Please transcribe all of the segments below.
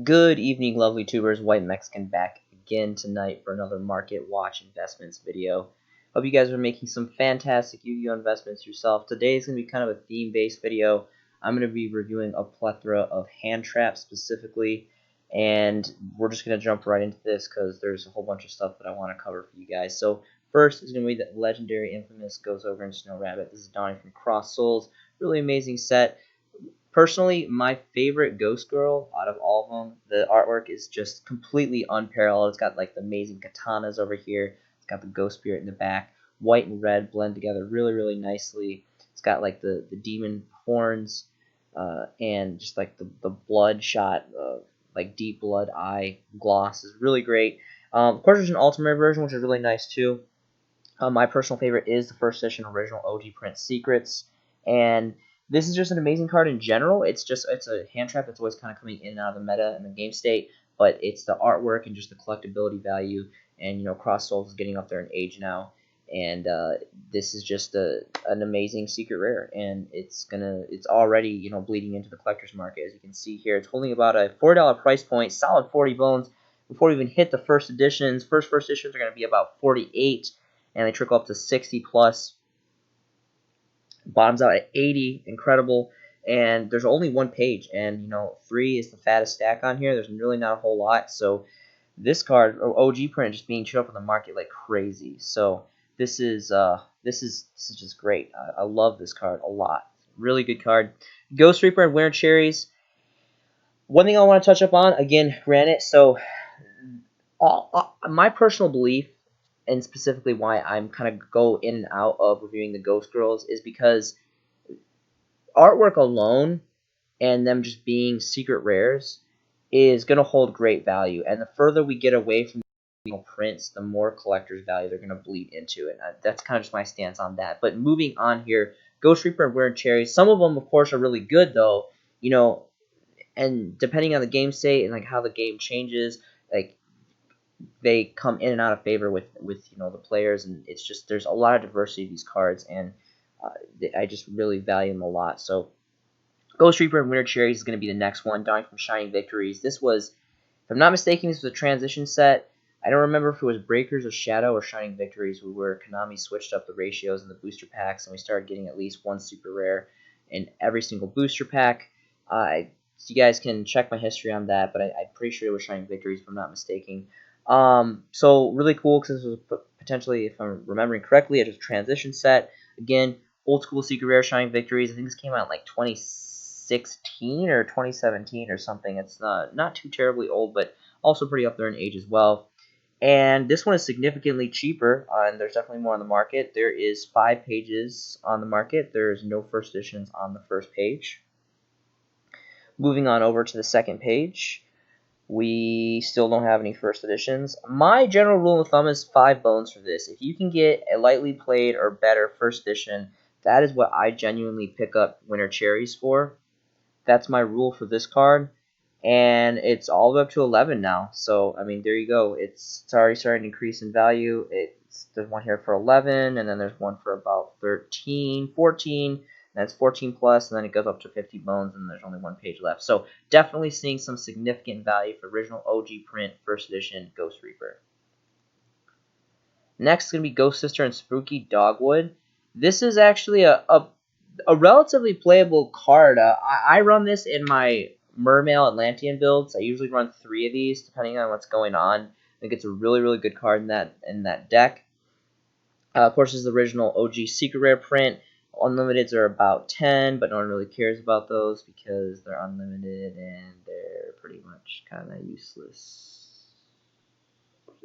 Good evening, lovely tubers. White Mexican back again tonight for another Market Watch Investments video. Hope you guys are making some fantastic Yu-Gi-Oh! Investments yourself. Today is going to be kind of a theme-based video. I'm going to be reviewing a plethora of hand traps specifically, and we're just going to jump right into this because there's a whole bunch of stuff that I want to cover for you guys. So first is going to be the legendary infamous Goes Over and Snow Rabbit. This is Donnie from Cross Souls. Really amazing set. Personally, my favorite Ghost Girl out of all of them, the artwork is just completely unparalleled. It's got like the amazing katanas over here. It's got the Ghost Spirit in the back. White and red blend together really, really nicely. It's got like the demon horns and just like the blood shot, like deep blood eye gloss is really great. Of course, there's an ultimate version, which is really nice too. My personal favorite is the first edition original OG print Secrets, and this is just an amazing card in general. It's a hand trap that's always kind of coming in and out of the meta and the game state, but it's the artwork and just the collectability value. And Cross Souls is getting up there in age now, and this is just an amazing secret rare, and it's already bleeding into the collector's market. As you can see here, it's holding about a $4 price point, solid 40 bones before we even hit the first editions. First editions are going to be about 48. And they trickle up to 60 plus. Bottoms out at 80, incredible. And there's only one page, and 3 is the fattest stack on here. There's really not a whole lot. So this card, OG print, just being chewed up in the market like crazy. So this is just great. I love this card a lot. Really good card. Ghost Reaper and Winter Cherries. One thing I want to touch up on again, granted. So my personal belief, and specifically why I'm kind of go in and out of reviewing the Ghost Girls, is because artwork alone and them just being secret rares is going to hold great value. And the further we get away from prints, the more collector's value they're going to bleed into it. That's kind of just my stance on that. But moving on here, Ghost Reaper and Winter Cherries, some of them, of course, are really good, though. And depending on the game state and like how the game changes, like they come in and out of favor with the players, and it's just there's a lot of diversity of these cards, and I just really value them a lot. So Ghost Reaper and Winter Cherries is going to be the next one. Dying from Shining Victories. This was, if I'm not mistaken, this was a transition set. I don't remember if it was Breakers or Shadow or Shining Victories, where Konami switched up the ratios in the booster packs, and we started getting at least one super rare in every single booster pack. You guys can check my history on that, but I'm pretty sure it was Shining Victories, if I'm not mistaken. So really cool, because this was potentially, if I'm remembering correctly, it was a transition set. Again, old school secret rare Shining Victories. I think this came out in like 2016 or 2017 or something. It's not too terribly old, but also pretty up there in age as well. And this one is significantly cheaper, and there's definitely more on the market. There is 5 pages on the market. There's no first editions on the first page. Moving on over to the second page, we still don't have any first editions. My general rule of thumb is 5 bones for this. If you can get a lightly played or better first edition, that is what I genuinely pick up Winter Cherries for. That's my rule for this card. And it's all the way up to 11 now. So, I mean, there you go. It's already starting to increase in value. There's one here for 11, and then there's one for about 13, 14. That's 14 plus, and then it goes up to 50 bones, and there's only one page left. So definitely seeing some significant value for original OG print first edition Ghost Reaper. Next is going to be Ghost Sister and Spooky Dogwood. This is actually a relatively playable card. I run this in my Mermail Atlantean builds. I usually run 3 of these, depending on what's going on. I think it's a really, really good card in that deck. Of course, this is the original OG Secret Rare print. Unlimiteds are about 10, but no one really cares about those because they're unlimited and they're pretty much kind of useless,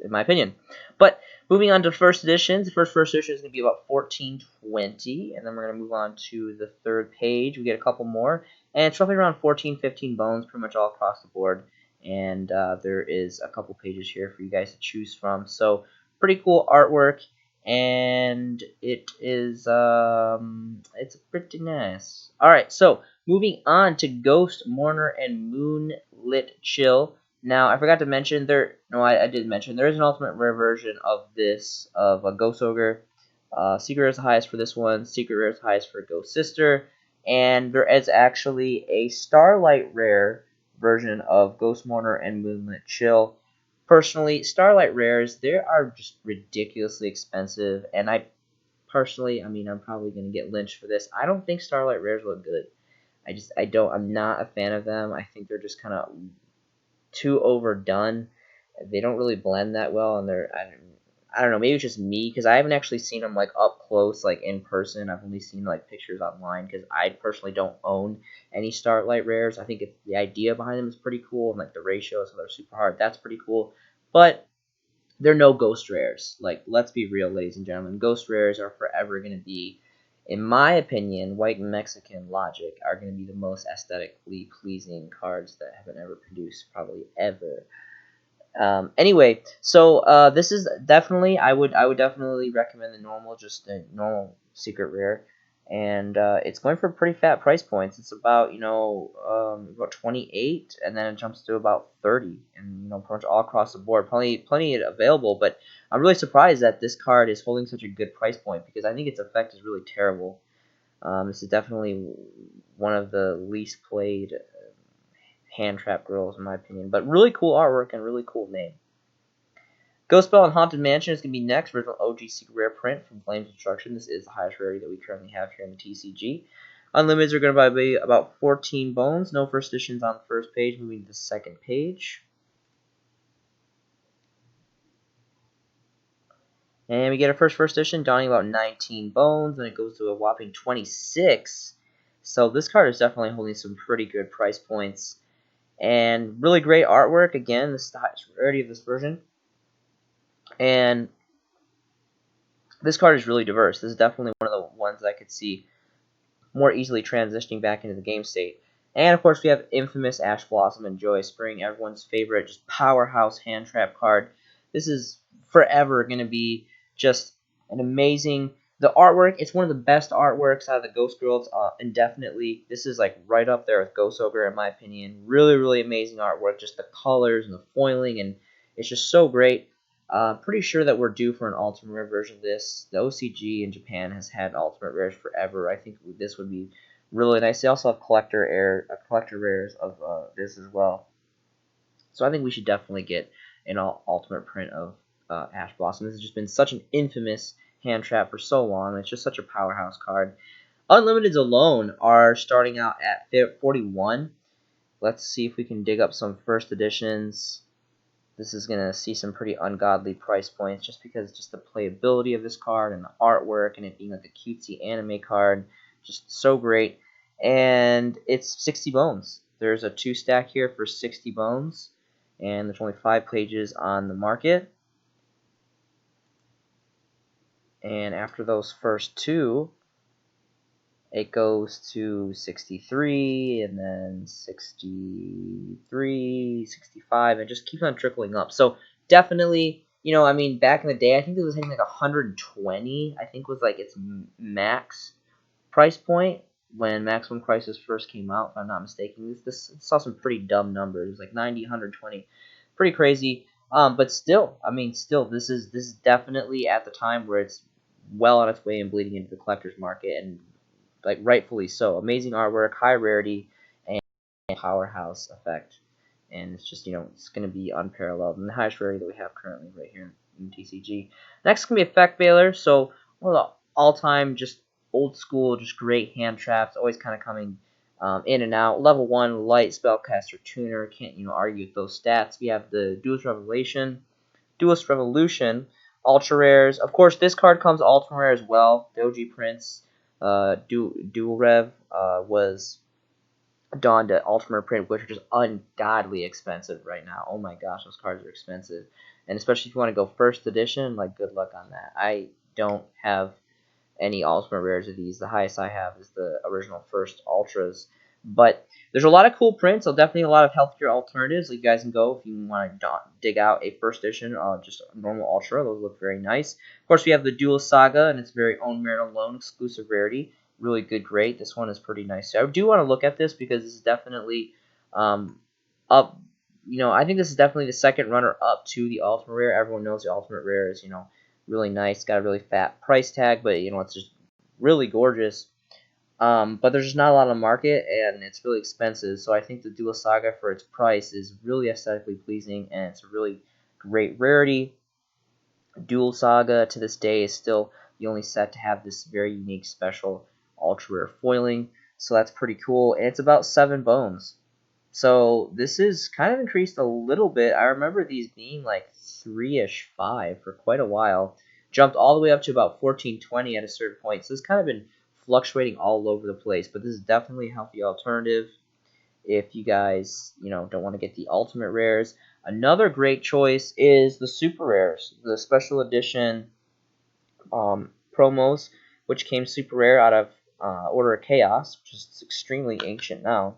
in my opinion. But moving on to first editions, the first edition is going to be about 14-20, and then we're going to move on to the third page. We get a couple more, and it's roughly around 14-15 bones, pretty much all across the board. And there is a couple pages here for you guys to choose from. So pretty cool artwork. And it is it's pretty nice. Alright, so moving on to Ghost, Mourner, and Moonlit Chill. Now, I forgot to mention, I did mention, there is an ultimate rare version of this, of a Ghost Ogre. Secret Rare is the highest for this one, Secret Rare is the highest for Ghost Sister, and there is actually a Starlight Rare version of Ghost Mourner and Moonlit Chill. Personally, Starlight Rares, they are just ridiculously expensive, and I personally, I mean, I'm probably going to get lynched for this. I don't think Starlight Rares look good. I'm not a fan of them. I think they're just kind of too overdone. They don't really blend that well, and I don't know, maybe it's just me because I haven't actually seen them like up close, like in person. I've only seen like pictures online because I personally don't own any Starlight Rares. I think the idea behind them is pretty cool, and like the ratios, so they're super hard. That's pretty cool, but they're no Ghost Rares. Like, let's be real, ladies and gentlemen. Ghost Rares are forever going to be, in my opinion, white Mexican logic, are going to be the most aesthetically pleasing cards that have been ever produced, probably ever. Anyway, so this is definitely I would definitely recommend the normal, just a normal secret rare, and it's going for pretty fat price points. It's about about 28, and then it jumps to about 30, and pretty much all across the board, plenty available. But I'm really surprised that this card is holding such a good price point because I think its effect is really terrible. This is definitely one of the least played hand trap girls in my opinion, but really cool artwork and really cool name. Ghost Bell and Haunted Mansion is going to be next. Original OG secret rare print from Flames Destruction. This is the highest rarity that we currently have here in the TCG. Unlimiteds are going to be about 14 bones. No first editions on the first page. Moving to the second page. And we get a first edition, donning about 19 bones, and it goes to a whopping 26. So this card is definitely holding some pretty good price points. And really great artwork. Again, this is the highest rarity of this version. And this card is really diverse. This is definitely one of the ones that I could see more easily transitioning back into the game state. And of course, we have infamous Ash Blossom and Joy Spring, everyone's favorite, just powerhouse hand trap card. This is forever going to be just an amazing. The artwork, it's one of the best artworks out of the Ghost Girls, indefinitely. This is like right up there with Ghost Ogre, in my opinion. Really, really amazing artwork. Just the colors and the foiling, and it's just so great. Pretty sure that we're due for an Ultimate Rare version of this. The OCG in Japan has had Ultimate Rares forever. I think this would be really nice. They also have collector rares of this as well. So I think we should definitely get an Ultimate print of Ash Blossom. This has just been such an infamous hand trap for so long. It's just such a powerhouse card. Unlimiteds alone are starting out at 41. Let's see if we can dig up some first editions. This is going to see some pretty ungodly price points just because just the playability of this card and the artwork and it being like a cutesy anime card. Just so great. And it's 60 bones. There's a 2-stack here for 60 bones. And there's only 5 pages on the market. And after those first 2, it goes to 63, and then 63, 65, and just keeps on trickling up. So definitely, I mean, back in the day, I think it was hitting like 120, I think was like its max price point when Maximum Crisis first came out, if I'm not mistaken. This saw some pretty dumb numbers, like 90, 120, pretty crazy. But still, I mean, this is definitely at the time where it's well on its way and bleeding into the collector's market, and like rightfully so. Amazing artwork, high rarity, and powerhouse effect. And it's just, it's going to be unparalleled. And the highest rarity that we have currently right here in TCG. Next is going to be Effect Veiler. So one of the all-time, just old school, just great hand traps. Always kind of coming in and out. Level 1, light spellcaster tuner. Can't, argue with those stats. We have the Duelist Revolution, ultra rares. Of course, this card comes ultra rare as well. Doji Prince. Dual Rev was donned at Ultimate Print, which are just ungodly expensive right now. Oh my gosh, those cards are expensive. And especially if you want to go first edition, like, good luck on that. I don't have any Ultimate Rares of these. The highest I have is the original first Ultras. But there's a lot of cool prints, so definitely a lot of healthcare alternatives. You guys can go if you want to dig out a first edition, just a normal Ultra. Those look very nice. Of course, we have the Duel Saga and its very own Merit Alone exclusive rarity. Really good, great. This one is pretty nice. So I do want to look at this because this is definitely up. I think this is definitely the second runner up to the Ultimate Rare. Everyone knows the Ultimate Rare is, really nice. Got a really fat price tag, but, it's just really gorgeous. But there's just not a lot on the market, and it's really expensive. So I think the Duelist Saga, for its price, is really aesthetically pleasing, and it's a really great rarity. Duel Saga to this day is still the only set to have this very unique, special, ultra rare foiling. So that's pretty cool, and it's about 7 bones. So this is kind of increased a little bit. I remember these being like 3-ish, 5 for quite a while. Jumped all the way up to about 1420 at a certain point. So it's kind of been fluctuating all over the place. But this is definitely a healthy alternative if you guys, don't want to get the ultimate rares. Another great choice is the super rares, the special edition promos, which came super rare out of Order of Chaos, which is extremely ancient now.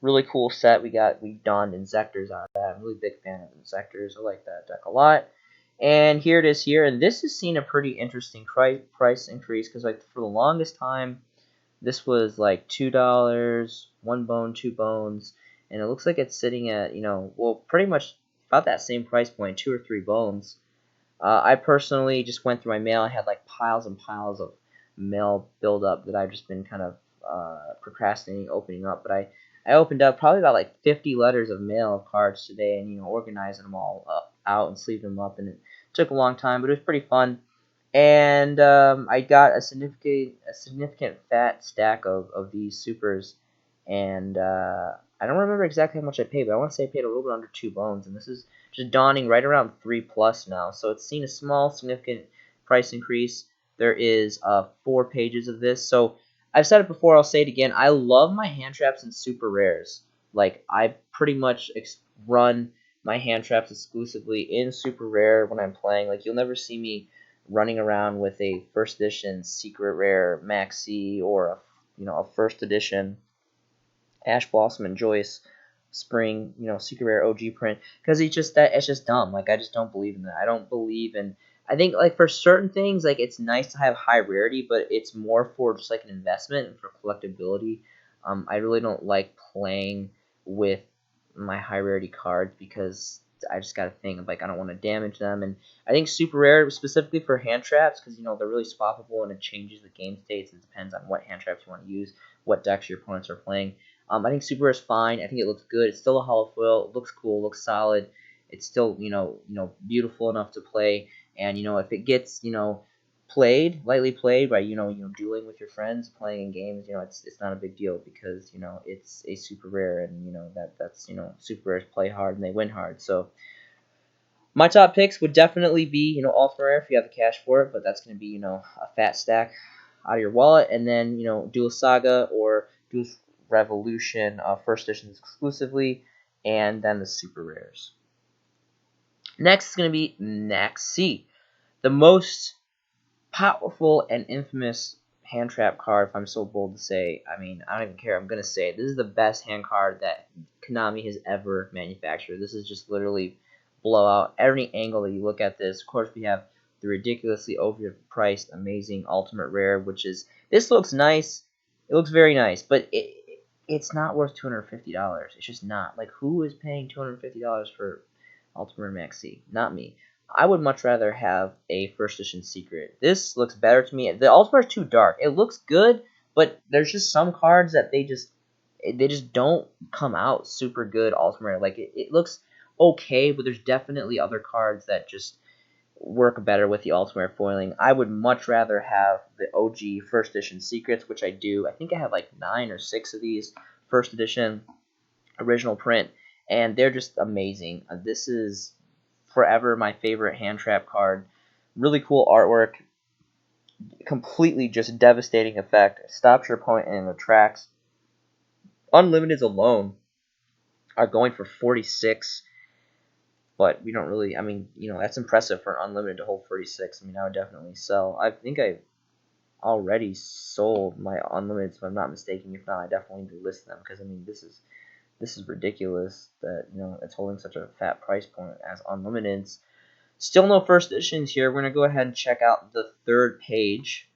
Really cool set. We donned Inzectors out of that. I'm a really big fan of Inzectors. I like that deck a lot. And here it is here, and this has seen a pretty interesting price increase because like for the longest time, this was like $2, 1 bone, 2 bones, and it looks like it's sitting at pretty much about that same price point, 2 or 3 bones. I personally just went through my mail. I had like piles and piles of mail buildup that I've just been kind of procrastinating opening up. But I opened up probably about like 50 letters of mail of cards today, and organizing them all out and sleeving them up, and it took a long time, but it was pretty fun. And I got a significant fat stack of these supers, and I don't remember exactly how much I paid, but I want to say I paid a little bit under 2 bones, and this is just dawning right around 3+ now. So it's seen a small, significant price increase. There is 4 pages of this. So I've said it before, I'll say it again. I love my hand traps and super rares. Like, I pretty much run my hand traps exclusively in super rare when I'm playing. Like, you'll never see me running around with a first edition secret rare maxi or a first edition Ash Blossom and Joyce Spring, secret rare OG print, because it's just dumb. Like, I just don't believe in that. I don't believe in. I think like for certain things, like it's nice to have high rarity, but it's more for just like an investment and for collectability. I really don't like playing with my high rarity cards because I just got a thing of like I don't want to damage them, and I think super rare specifically for hand traps because they're really swappable and it changes the game states. It depends on what hand traps you want to use, what decks your opponents are playing. I think super rare is fine. I think it looks good. It's still a hollow foil. It looks cool. It looks solid. It's still beautiful enough to play. And if it gets lightly played by dueling with your friends, playing in games, it's not a big deal because it's a super rare, and that's super rares play hard and they win hard. So my top picks would definitely be ultra rare if you have the cash for it, but that's going to be a fat stack out of your wallet, and then Duel Saga or Duel Revolution first editions exclusively, and then the super rares. Next is going to be Maxi, the most powerful and infamous hand trap card, if I'm so bold to say. I mean, I don't even care. I'm going to say it. This is the best hand card that Konami has ever manufactured. This is just literally blowout. Every angle that you look at this, of course, we have the ridiculously overpriced, amazing ultimate rare, which is, this looks nice. It looks very nice, but it's not worth $250. It's just not. Like, who is paying $250 for Ultimate Maxi? Not me. I would much rather have a first edition secret. This looks better to me. The Ultimate is too dark. It looks good, but there's just some cards that they just don't come out super good Ultimate. Like, it looks okay, but there's definitely other cards that just work better with the Ultimate foiling. I would much rather have the OG first edition secrets, which I do. I think I have like 9 or 6 of these first edition original print, and they're just amazing. This is forever my favorite hand trap card. Really cool artwork, completely just devastating effect. Stops your opponent in the tracks. Unlimiteds alone are going for 46, but we don't really. I mean, that's impressive for an unlimited to hold 46. I mean, I would definitely sell. I think I already sold my unlimiteds, if I'm not mistaken. If not, I definitely need to list them because I mean, this is ridiculous that it's holding such a fat price point as unlimiteds. Still no first editions here. We're going to go ahead and check out the third page.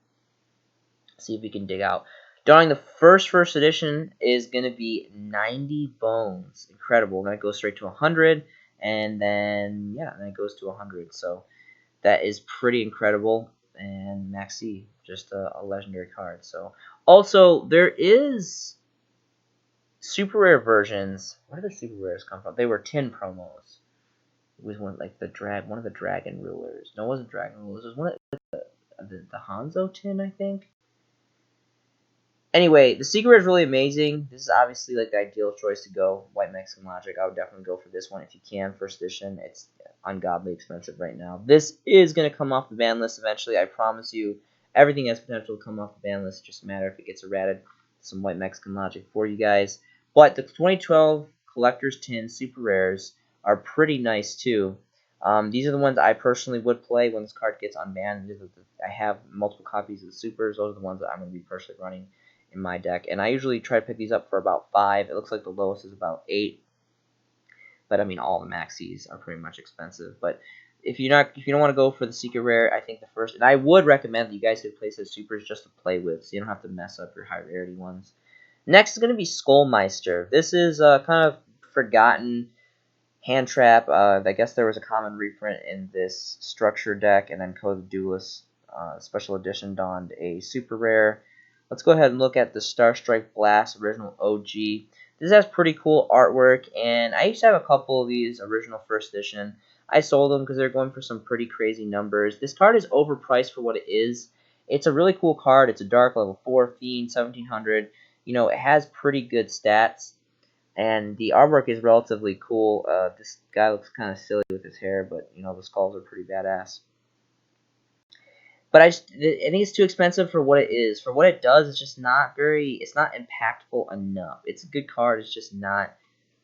See if we can dig out. Darling, the first edition is going to be 90 bones. Incredible. Then it goes straight to 100. And then, then it goes to 100. So that is pretty incredible. And Maxi, just a legendary card. So Also, there is super rare versions. Where did the super rares come from? They were tin promos. It was one like one of the dragon rulers. No, it wasn't dragon rulers. It was one of the Hanzo tin, I think. Anyway, the secret is really amazing. This is obviously like the ideal choice to go. White Mexican Logic. I would definitely go for this one if you can. First edition. It's ungodly expensive right now. This is going to come off the ban list eventually. I promise you. Everything has potential to come off the ban list. It's just a matter if it gets errated. Some White Mexican Logic for you guys. But the 2012 Collector's Tin Super Rares are pretty nice too. These are the ones I personally would play when this card gets unbanned. I have multiple copies of the Supers. Those are the ones that I'm going to be personally running in my deck, and I usually try to pick these up for about 5. It looks like the lowest is about 8, but I mean all the maxis are pretty much expensive. But if you don't want to go for the secret rare, I think the first, and I would recommend that you guys could place as supers just to play with, so you don't have to mess up your high rarity ones. Next is going to be Skullmeister. This is kind of forgotten hand trap. I guess there was a common reprint in this structure deck, and then Code of Duelist Special Edition donned a super rare. Let's go ahead and look at the Star Strike Blast original OG. This has pretty cool artwork, and I used to have a couple of these original first edition. I sold them because they're going for some pretty crazy numbers. This card is overpriced for what it is. It's a really cool card. It's a dark level 4 Fiend, 1700. You know, it has pretty good stats, and the artwork is relatively cool. This guy looks kind of silly with his hair, but you know, the skulls are pretty badass. But I think it's too expensive for what it is. For what it does, it's just not it's not impactful enough. It's a good card, it's just not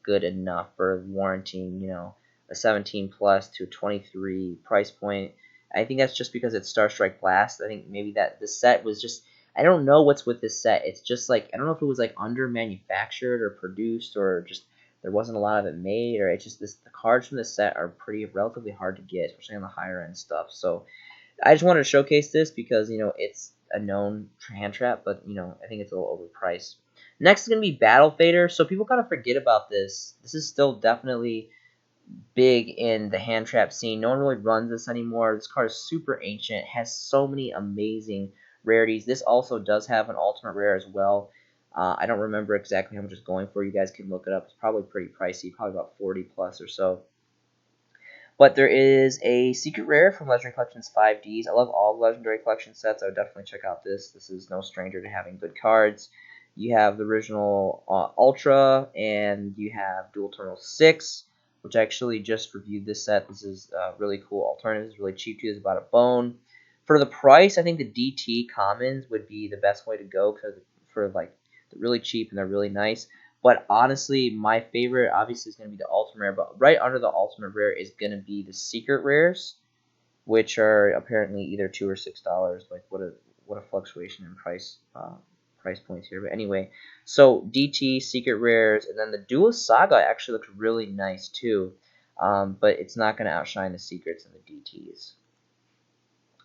good enough for warranting, you know, a 17 plus to a 23 price point. I think that's just because it's Star Strike Blast. I think maybe that the set was just, I don't know what's with this set. It's just like, I don't know if it was like under manufactured or produced, or just there wasn't a lot of it made, or it's just the cards from this set are pretty relatively hard to get, especially on the higher end stuff. So I just wanted to showcase this because, you know, it's a known hand trap, but, you know, I think it's a little overpriced. Next is going to be Battle Fader. So people kind of forget about this. This is still definitely big in the hand trap scene. No one really runs this anymore. This card is super ancient. It has so many amazing rarities. This also does have an ultimate rare as well. I don't remember exactly how much it's going for. You guys can look it up. It's probably pretty pricey, probably about 40 plus or so. But there is a secret rare from Legendary Collections 5Ds. I love all Legendary Collection sets. I would definitely check out this. This is no stranger to having good cards. You have the original Ultra, and you have Dual Terminal 6, which I actually just reviewed this set. This is really cool alternative. It's really cheap too. It's about a bone. For the price, I think the DT commons would be the best way to go because for like they're really cheap and they're really nice. But honestly, my favorite obviously is going to be the ultimate rare. But right under the ultimate rare is going to be the secret rares, which are apparently either $2 or $6. Like what a fluctuation in price points here. But anyway, so DT secret rares, and then the Duelist Saga actually looks really nice too. But it's not going to outshine the secrets and the DTs.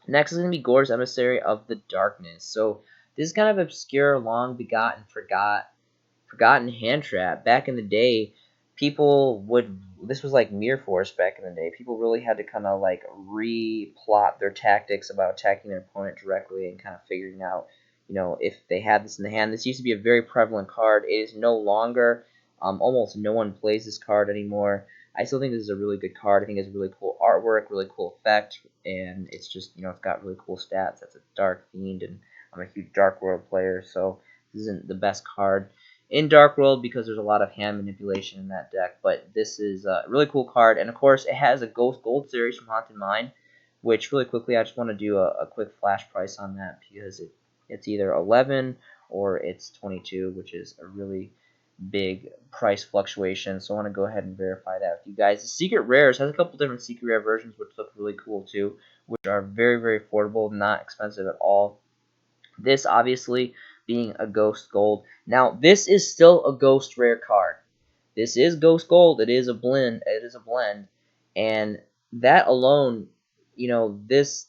Next is going to be Gores Emissary of the Darkness. So this is kind of obscure, long begotten, forgotten hand trap. Back in the day, people would, this was like Mirror Force back in the day. People really had to kind of like replot their tactics about attacking their opponent directly and kind of figuring out, you know, if they had this in the hand. This used to be a very prevalent card. It is no longer. Almost no one plays this card anymore. I still think this is a really good card. I think it's really cool artwork, really cool effect, and it's just, you know, it's got really cool stats. That's a Dark Fiend, and I'm a huge Dark World player, so this isn't the best card in Dark World because there's a lot of hand manipulation in that deck, but this is a really cool card. And of course, it has a Ghost Gold series from Haunted Mine, which really quickly I just want to do a quick flash price on that because it's either 11 or it's 22, which is a really big price fluctuation. So I want to go ahead and verify that with you guys. The Secret Rares has a couple different Secret Rare versions, which look really cool too, which are very, very affordable, not expensive at all. This obviously being a Ghost Gold. Now, this is still a Ghost Rare card. This is Ghost Gold. It is a blend. And that alone, you know, there's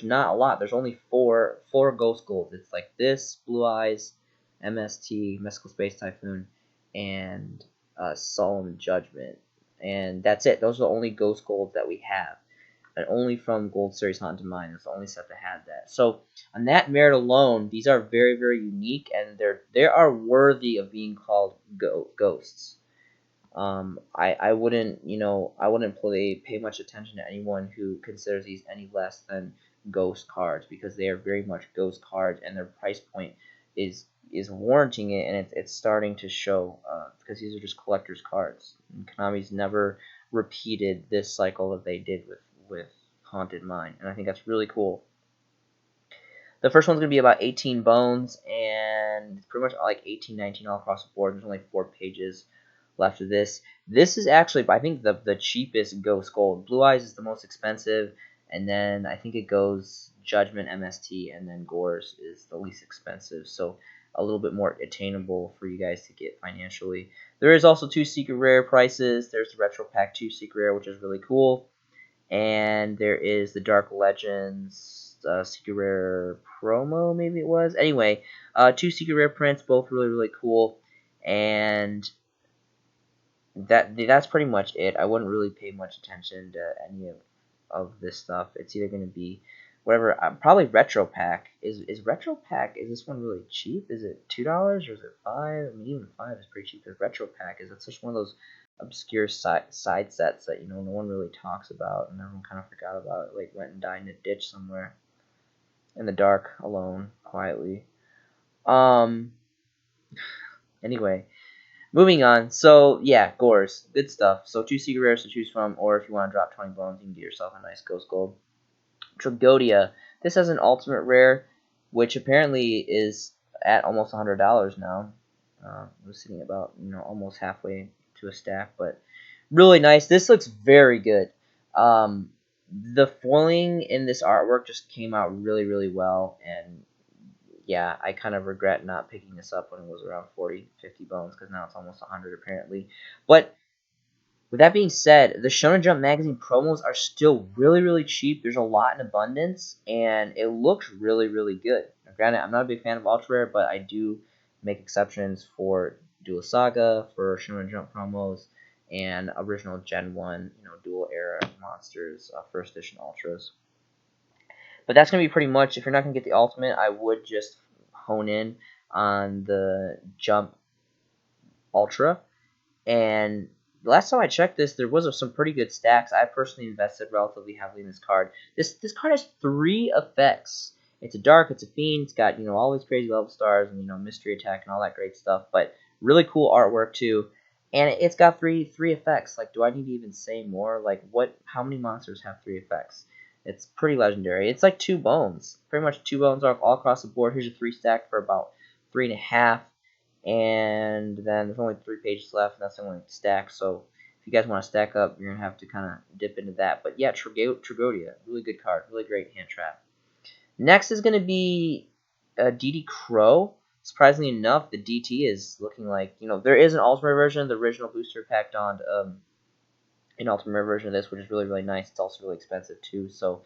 not a lot. There's only four Ghost Golds. It's like this, Blue Eyes, MST, Mystical Space Typhoon, and Solemn Judgment. And that's it. Those are the only Ghost Golds that we have. and only from Gold Series Haunted Mine. It's the only set that had that. So on that merit alone, these are very, very unique, and they are worthy of being called ghosts. I wouldn't, I wouldn't pay much attention to anyone who considers these any less than ghost cards, because they are very much ghost cards, and their price point is warranting it, and it's starting to show, because these are just collector's cards. And Konami's never repeated this cycle that they did with Haunted Mine, and I think that's really cool. The first one's going to be about 18 bones, and it's pretty much like 18, 19 all across the board. There's only 4 pages left of this. This is actually, I think, the cheapest Ghost Gold. Blue Eyes is the most expensive, and then I think it goes Judgment, MST, and then Gores is the least expensive. So a little bit more attainable for you guys to get financially. There is also 2 Secret Rare prices. There's the Retro Pack 2 Secret Rare, which is really cool. And there is the Dark Legends Secret Rare promo, maybe it was. Anyway, 2 Secret Rare prints, both really, really cool. And that's pretty much it. I wouldn't really pay much attention to any of this stuff. It's either going to be whatever. Probably Retro Pack. Is Retro Pack, is this one really cheap? Is it $2 or is it $5? I mean, even $5 is pretty cheap. Because Retro Pack is such one of those obscure side sets that no one really talks about, and everyone kind of forgot about it. Like, went and died in a ditch somewhere in the dark, alone, quietly. Anyway, moving on. So yeah, Gores, good stuff. So 2 Secret Rares to choose from, or if you want to drop 20 bones, you can get yourself a nice Ghost Gold. Tragodia. This has an ultimate rare, which apparently is at almost $100 now. We're sitting about almost halfway to a stack, but really nice. This looks very good. The foiling in this artwork just came out really, really well, and yeah, I kind of regret not picking this up when it was around 40, 50 bones, because now it's almost 100 apparently. But with that being said, the Shonen Jump magazine promos are still really, really cheap. There's a lot in abundance, and it looks really, really good. Now, granted, I'm not a big fan of Ultra Rare, but I do make exceptions for Duelist Saga, for Shonen Jump promos, and original Gen 1, Dual Era Monsters, First Edition Ultras. But that's going to be pretty much, if you're not going to get the Ultimate, I would just hone in on the Jump Ultra. And the last time I checked this, there was some pretty good stacks. I personally invested relatively heavily in this card. This card has 3 effects. It's a Dark, it's a Fiend, it's got all these crazy level stars and Mystery Attack and all that great stuff. But really cool artwork too. And it's got three effects. Like, do I need to even say more? Like, how many monsters have 3 effects? It's pretty legendary. It's like 2 bones. Pretty much 2 bones all across the board. Here's your 3 stack for about 3.5. And then there's only 3 pages left, and that's the only stack. So if you guys want to stack up, you're going to have to kind of dip into that. But yeah, Tragodia, really good card. Really great hand trap. Next is going to be DD Crow. Surprisingly enough, the DT is looking like, there is an Ultimate version. The original booster pack donned an Ultimate version of this, which is really, really nice. It's also really expensive too. So,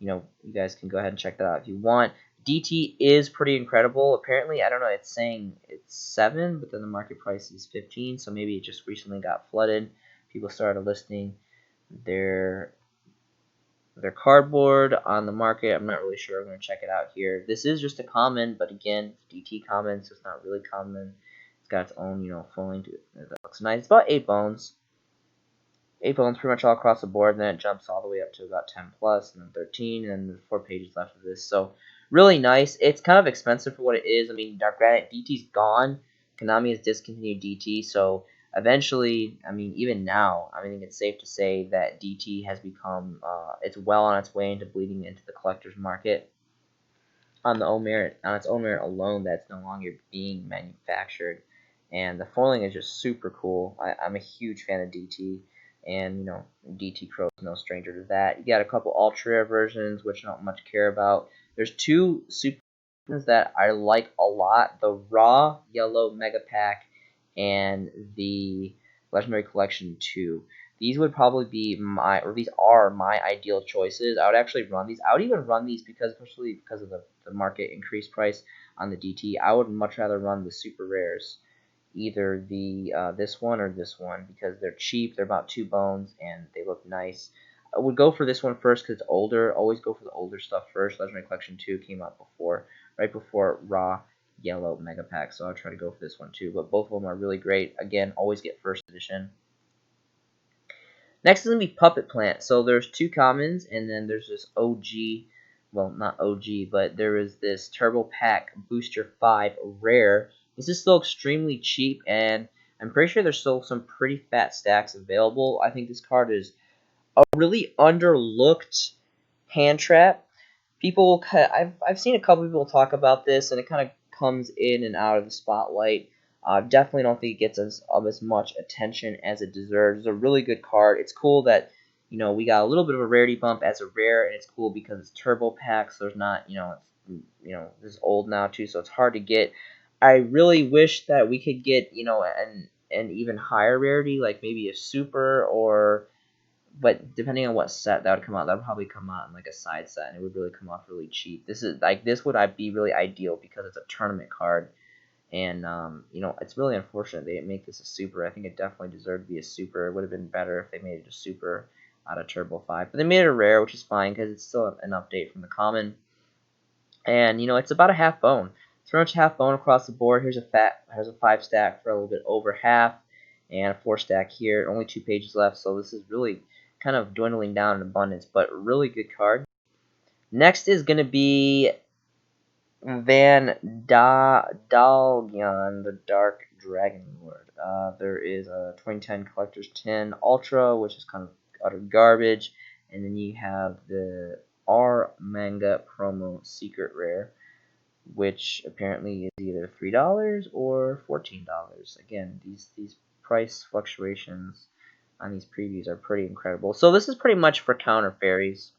you guys can go ahead and check that out if you want. DT is pretty incredible. Apparently, I don't know, it's saying it's 7, but then the market price is 15, so maybe it just recently got flooded. People started listing their cardboard on the market. I'm not really sure. I'm going to check it out here. This is just a common, but again, DT common, so it's not really common. It's got its own, foiling to it. That looks nice. It's about 8 bones. 8 bones pretty much all across the board, and then it jumps all the way up to about 10 plus, and then 13, and then there's 4 pages left of this. So really nice. It's kind of expensive for what it is. I mean, granted, DT's gone. Konami has discontinued DT, so eventually, I mean, even now, I think it's safe to say that DT has become, it's well on its way into bleeding into the collector's market. On its own merit alone, that's no longer being manufactured. And the foiling is just super cool. I'm a huge fan of DT. And, DT Crow is no stranger to that. You got a couple ultra rare versions, which I don't much care about. There's 2 super that I like a lot. The Raw Yellow Mega Pack and the Legendary Collection 2. These would probably be these are my ideal choices. I would actually run these. I would even run these especially because of the market increased price on the DT. I would much rather run the super rares. Either the this one or this one, because they're cheap. They're about 2 bones and they look nice. I would go for this one first because it's older. Always go for the older stuff first. Legendary Collection 2 came out right before Raw Yellow Mega Pack, so I'll try to go for this one too. But both of them are really great. Again, always get first edition. Next is going to be Puppet Plant. So there's 2 commons, and then there's this OG, well, not OG, but there is this Turbo Pack Booster 5 Rare. This is still extremely cheap, and I'm pretty sure there's still some pretty fat stacks available. I think this card is a really underlooked hand trap. People, I've seen a couple people talk about this, and it kind of comes in and out of the spotlight. Definitely don't think it gets as much attention as it deserves. It's a really good card. It's cool that we got a little bit of a rarity bump as a rare, and it's cool because it's turbo pack, so there's not this is old now too, so it's hard to get. I really wish that we could get an even higher rarity, like maybe a super or. But depending on what set that would come out, that would probably come out in like a side set, and it would really come off really cheap. This would be really ideal because it's a tournament card, and it's really unfortunate they didn't make this a super. I think it definitely deserved to be a super. It would have been better if they made it a super out of Turbo 5, but they made it a rare, which is fine because it's still an update from the common, and it's about a half bone. It's pretty much half bone across the board. Here's a 5 stack for a little bit over half, and a 4 stack here. Only 2 pages left, so this is really kind of dwindling down in abundance, but really good card. Next is going to be Van Dalgyan, the Dark Dragon Lord. There is a 2010 Collector's Tin Ultra, which is kind of utter garbage, and then you have the R Manga Promo Secret Rare, which apparently is either $3 or $14. Again, these price fluctuations on these previews are pretty incredible. So this is pretty much for counter fairies.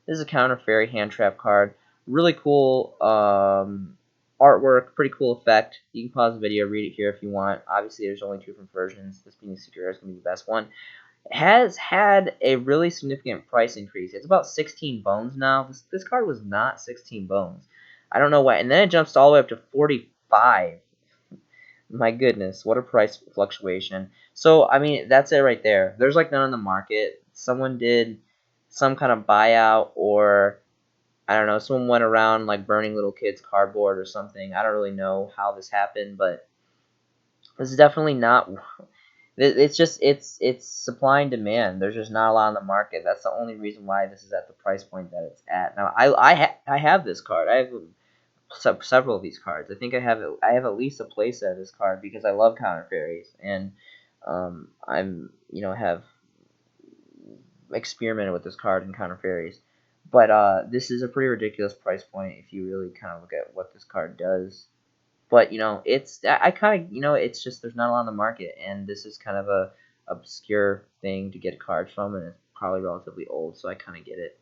This is a counter fairy hand trap card. Really cool artwork, pretty cool effect. You can pause the video, read it here if you want. Obviously, there's only 2 different versions. This being the secret rare is going to be the best one. It has had a really significant price increase. It's about 16 bones now. This card was not 16 bones. I don't know why. And then it jumps all the way up to 45. My goodness, what a price fluctuation. So, I mean, that's it right there. There's like none on the market. Someone did some kind of buyout, or I don't know, someone went around like burning little kids' cardboard or something. I don't really know how this happened, but this is definitely not. It's supply and demand. There's just not a lot on the market. That's the only reason why this is at the price point that it's at. Now, I have this card. I have several of these cards. I think I have at least a playset of this card because I love counter fairies, and have experimented with this card in counter fairies. But this is a pretty ridiculous price point if you really kind of look at what this card does. But it's it's just there's not a lot on the market, and this is kind of a obscure thing to get cards from, and it's probably relatively old, so I kind of get it.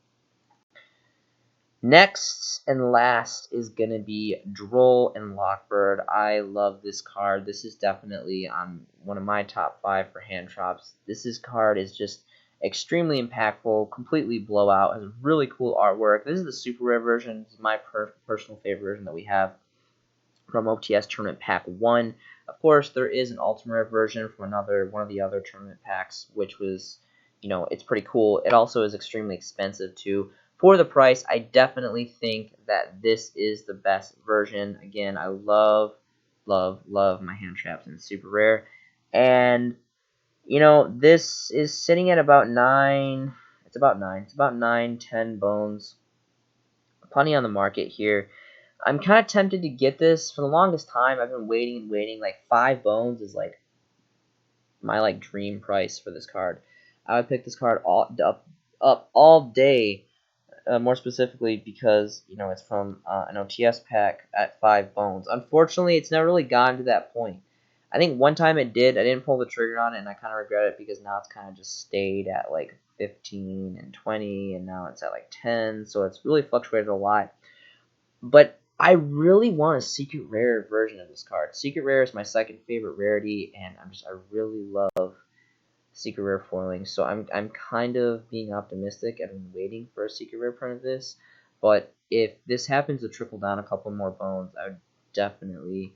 Next and last is going to be Droll and Lockbird. I love this card. This is definitely one of my top 5 for hand traps. This card is just extremely impactful, completely blowout, has really cool artwork. This is the super rare version. This is my personal favorite version that we have from OTS Tournament Pack 1. Of course, there is an Ultimate Rare version from one of the other tournament packs, which was, it's pretty cool. It also is extremely expensive, too. For the price, I definitely think that this is the best version. Again, I love, love, love my hand traps in super rare. And, this is sitting at about 9. It's about 9. It's about 9, 10 bones. Plenty on the market here. I'm kind of tempted to get this. For the longest time, I've been waiting and waiting. Like 5 bones is like my dream price for this card. I would pick this card up all day. More specifically because it's from an OTS pack at 5 bones. Unfortunately, it's never really gotten to that point. I think one time it did. I didn't pull the trigger on it, and I kind of regret it because now it's kind of just stayed at like 15 and 20, and now it's at like 10. So it's really fluctuated a lot. But I really want a secret rare version of this card. Secret rare is my second favorite rarity, and I really love secret rare foiling, so I'm kind of being optimistic and I'm waiting for a secret rare print of this. But if this happens to trickle down a couple more bones, I would definitely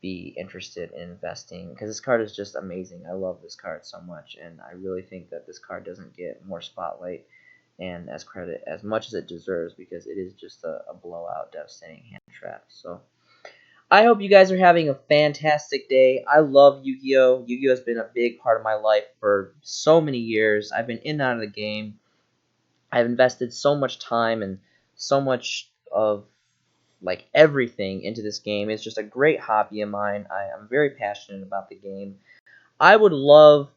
be interested in investing because this card is just amazing. I love this card so much, and I really think that this card doesn't get more spotlight and as much as it deserves, because it is just a blowout, devastating hand trap. So I hope you guys are having a fantastic day. I love Yu-Gi-Oh! Yu-Gi-Oh! Has been a big part of my life for so many years. I've been in and out of the game. I've invested so much time and so much of like everything into this game. It's just a great hobby of mine. I'm very passionate about the game. I would love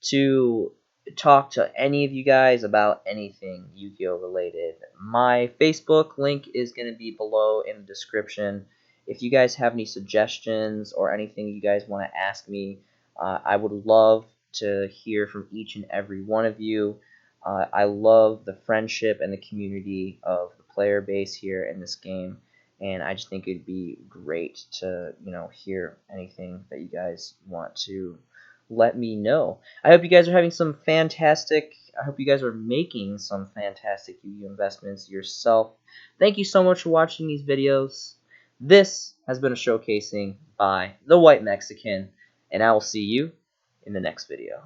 to talk to any of you guys about anything Yu-Gi-Oh related. My Facebook link is going to be below in the description. If you guys have any suggestions or anything you guys want to ask me, I would love to hear from each and every one of you. I love the friendship and the community of the player base here in this game, and I just think it'd be great to hear anything that you guys want to let me know. I hope you guys are having some fantastic. I hope you guys are making some fantastic Yu-Gi-Oh investments yourself. Thank you so much for watching these videos. This has been a showcasing by the White Mexican, and I will see you in the next video.